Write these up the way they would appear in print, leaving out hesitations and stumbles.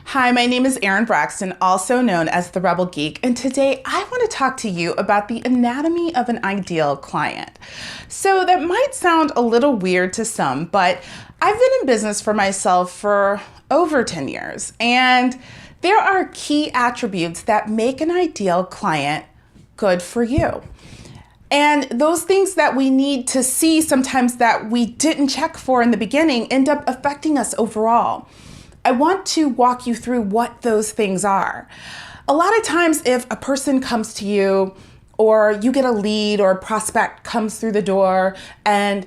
Hi, my name is Erin Braxton, also known as the Rebel Geek, and today I want to talk to you about the anatomy of an ideal client. So that might sound a little weird to some, but I've been in business for myself for over 10 years, and there are key attributes that make an ideal client good for you. And those things that we need to see sometimes that we didn't check for in the beginning end up affecting us overall. I want to walk you through what those things are. A lot of times if a person comes to you or you get a lead or a prospect comes through the door and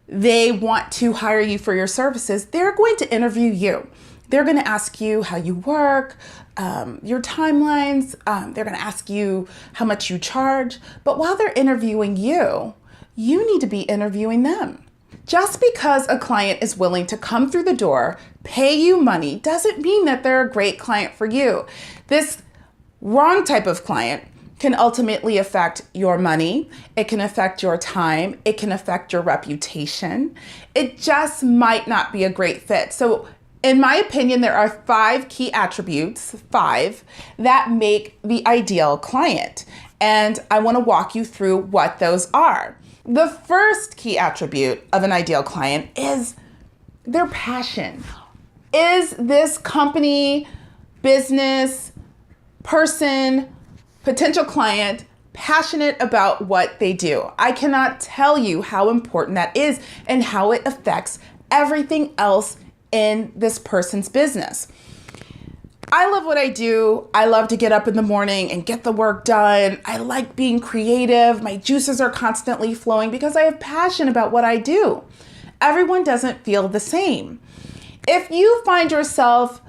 they want to hire you for your services, they're going to interview you. They're going to ask you how you work, your timelines. They're going to ask you how much you charge. But while they're interviewing you, you need to be interviewing them. Just because a client is willing to come through the door, pay you money, doesn't mean that they're a great client for you. This wrong type of client can ultimately affect your money. It can affect your time. It can affect your reputation. It just might not be a great fit. So in my opinion, there are 5 key attributes, 5, that make the ideal client. And I want to walk you through what those are. The first key attribute of an ideal client is their passion. Is this company, business, person, potential client passionate about what they do? I cannot tell you how important that is and how it affects everything else in this person's business. I love what I do. I love to get up in the morning and get the work done. I like being creative. My juices are constantly flowing because I have passion about what I do. Everyone doesn't feel the same. If you find yourself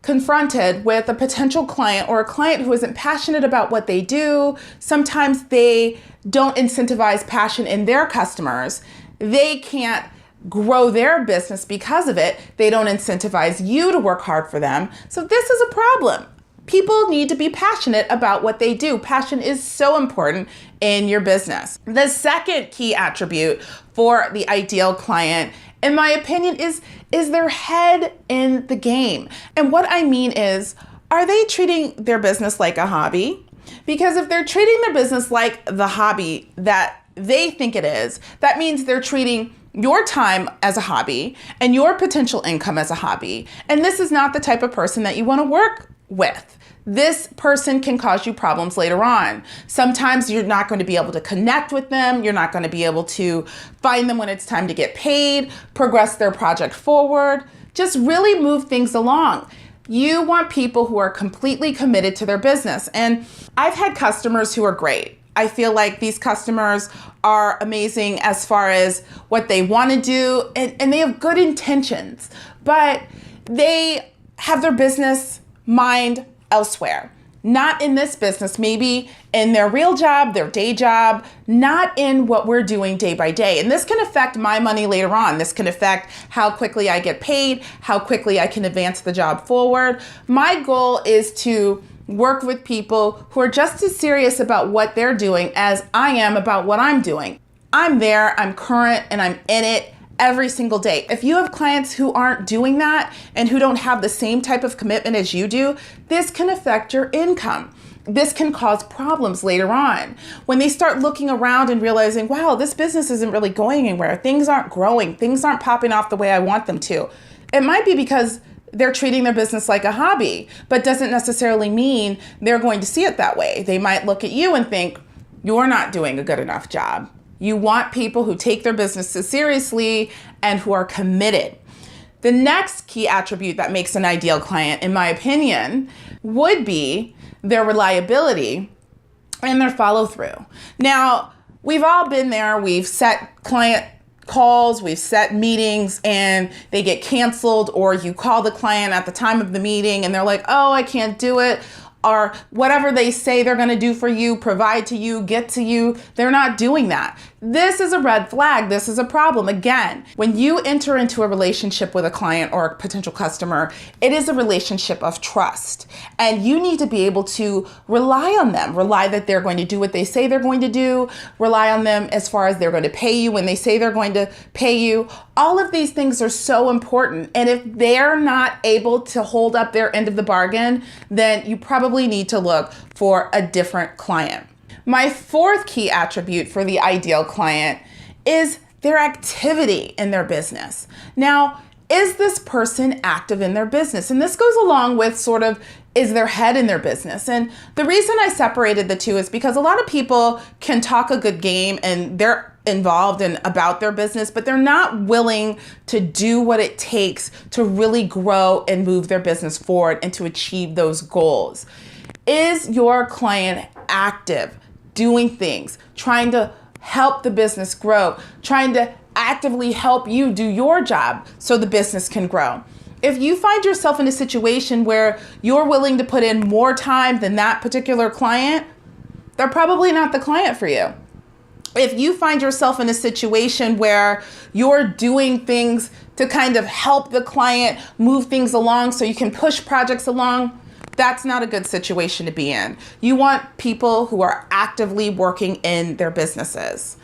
confronted with a potential client or a client who isn't passionate about what they do, sometimes they don't incentivize passion in their customers. They can't grow their business because of it. They don't incentivize you to work hard for them. So this is a problem. People need to be passionate about what they do. Passion is so important in your business. The second key attribute for the ideal client, in my opinion, is their head in the game. And what I mean is, are they treating their business like a hobby? Because if they're treating their business like the hobby that they think it is, that means they're treating your time as a hobby and your potential income as a hobby. And this is not the type of person that you want to work with. This person can cause you problems later on. Sometimes you're not going to be able to connect with them. You're not going to be able to find them when it's time to get paid, progress their project forward, just really move things along. You want people who are completely committed to their business. And I've had customers who are great. I feel like these customers are amazing as far as what they want to do, and they have good intentions, but they have their business mind elsewhere. Not in this business, maybe in their real job, their day job, not in what we're doing day by day. And this can affect my money later on. This can affect how quickly I get paid, how quickly I can advance the job forward. My goal is to work with people who are just as serious about what they're doing as I am about what I'm doing. I'm there, I'm current, and I'm in it every single day. If you have clients who aren't doing that and who don't have the same type of commitment as you do, this can affect your income. This can cause problems later on. When they start looking around and realizing, wow, this business isn't really going anywhere. Things aren't growing. Things aren't popping off the way I want them to. It might be because they're treating their business like a hobby, but doesn't necessarily mean they're going to see it that way. They might look at you and think, you're not doing a good enough job. You want people who take their businesses seriously and who are committed. The next key attribute that makes an ideal client, in my opinion, would be their reliability and their follow through. Now, we've all been there. We've set client calls, we've set meetings and they get canceled, or you call the client at the time of the meeting and they're like, oh, I can't do it. Or whatever they say they're going to do for you, provide to you, get to you, they're not doing that. This is a red flag. This is a problem. Again, when you enter into a relationship with a client or a potential customer, it is a relationship of trust. And you need to be able to rely on them, rely that they're going to do what they say they're going to do, rely on them as far as they're going to pay you when they say they're going to pay you. All of these things are so important. And if they're not able to hold up their end of the bargain, then you probably need to look for a different client. My fourth key attribute for the ideal client is their activity in their business. Now, is this person active in their business? And this goes along with sort of, is their head in their business? And the reason I separated the two is because a lot of people can talk a good game and they're involved in about their business, but they're not willing to do what it takes to really grow and move their business forward and to achieve those goals. Is your client active? Doing things, trying to help the business grow, trying to actively help you do your job so the business can grow. If you find yourself in a situation where you're willing to put in more time than that particular client, they're probably not the client for you. If you find yourself in a situation where you're doing things to kind of help the client move things along so you can push projects along, that's not a good situation to be in. You want people who are actively working in their businesses.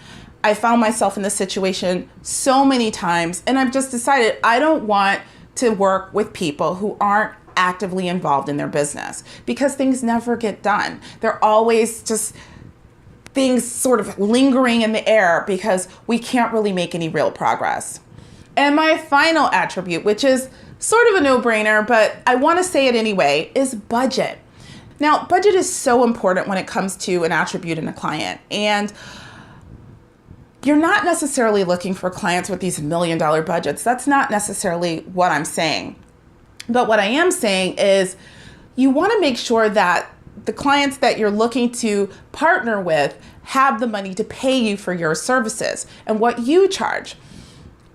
I found myself in this situation so many times, and I've just decided I don't want to work with people who aren't actively involved in their business because things never get done. They're always just things sort of lingering in the air because we can't really make any real progress. And my final attribute, which is sort of a no-brainer, but I want to say it anyway, is budget. Now, budget is so important when it comes to an attribute in a client. And you're not necessarily looking for clients with these $1 million budgets. That's not necessarily what I'm saying. But what I am saying is you want to make sure that the clients that you're looking to partner with have the money to pay you for your services and what you charge.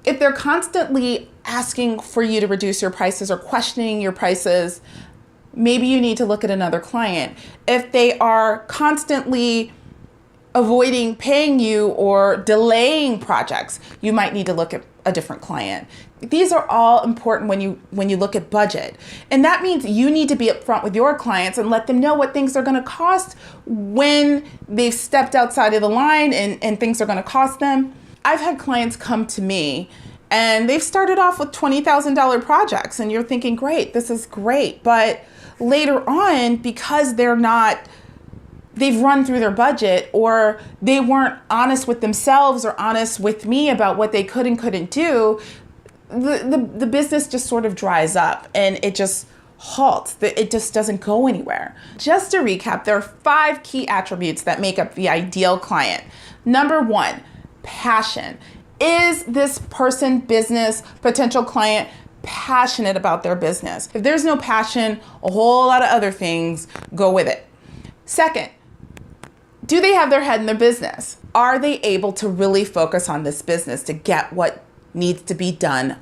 If they're constantly asking for you to reduce your prices or questioning your prices, maybe you need to look at another client. If they are constantly avoiding paying you or delaying projects, you might need to look at a different client. These are all important when you look at budget. And that means you need to be upfront with your clients and let them know what things are going to cost when they've stepped outside of the line and things are going to cost them. I've had clients come to me and they've started off with $20,000 projects and you're thinking, great, this is great. But later on, because they've run through their budget or they weren't honest with themselves or honest with me about what they could and couldn't do, the business just sort of dries up and it just halts. It just doesn't go anywhere. Just to recap, there are 5 key attributes that make up the ideal client. Number 1, passion. Is this person, business, potential client passionate about their business? If there's no passion, a whole lot of other things go with it. Second, do they have their head in their business? Are they able to really focus on this business to get what needs to be done?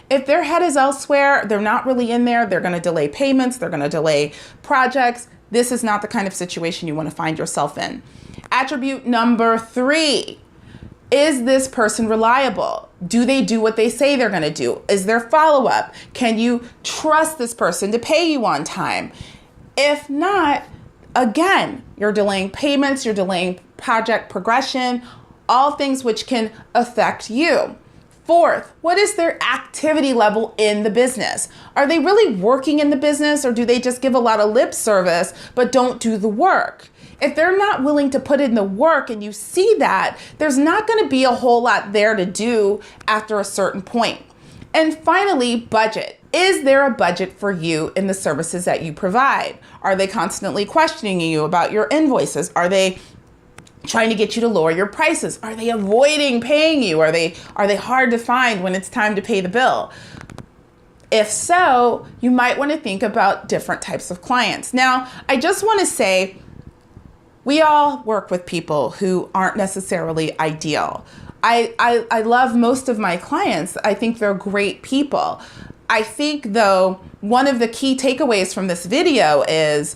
If their head is elsewhere, they're not really in there, they're going to delay payments, they're going to delay projects. This is not the kind of situation you want to find yourself in. Attribute number 3. Is this person reliable? Do they do what they say they're going to do? Is there follow-up? Can you trust this person to pay you on time? If not, again, you're delaying payments, you're delaying project progression, all things which can affect you. Fourth, what is their activity level in the business? Are they really working in the business or do they just give a lot of lip service but don't do the work? If they're not willing to put in the work and you see that, there's not going to be a whole lot there to do after a certain point. And finally, budget. Is there a budget for you in the services that you provide? Are they constantly questioning you about your invoices? Are they trying to get you to lower your prices? Are they avoiding paying you? Are they hard to find when it's time to pay the bill? If so, you might want to think about different types of clients. Now, I just want to say, we all work with people who aren't necessarily ideal. I love most of my clients. I think they're great people. I think, though, one of the key takeaways from this video is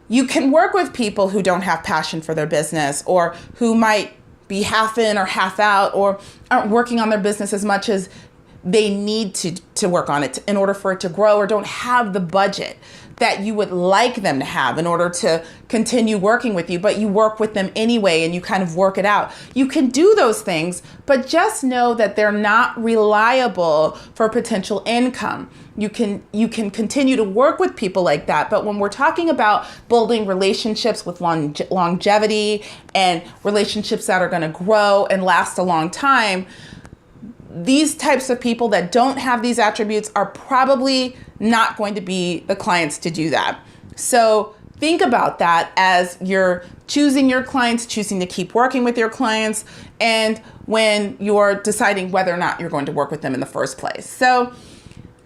you can work with people who don't have passion for their business or who might be half in or half out, or aren't working on their business as much as they need to work on it in order for it to grow, or don't have the budget that you would like them to have in order to continue working with you, but you work with them anyway and you kind of work it out. You can do those things, but just know that they're not reliable for potential income. You can continue to work with people like that, but when we're talking about building relationships with longevity and relationships that are going to grow and last a long time, these types of people that don't have these attributes are probably not going to be the clients to do that. So think about that as you're choosing your clients, choosing to keep working with your clients, and when you're deciding whether or not you're going to work with them in the first place. So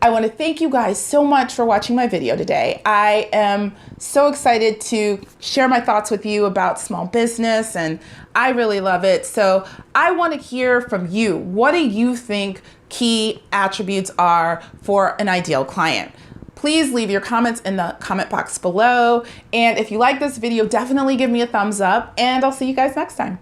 I want to thank you guys so much for watching my video today. I am so excited to share my thoughts with you about small business, and I really love it. So I want to hear from you. What do you think key attributes are for an ideal client? Please leave your comments in the comment box below. And if you like this video, definitely give me a thumbs up, and I'll see you guys next time.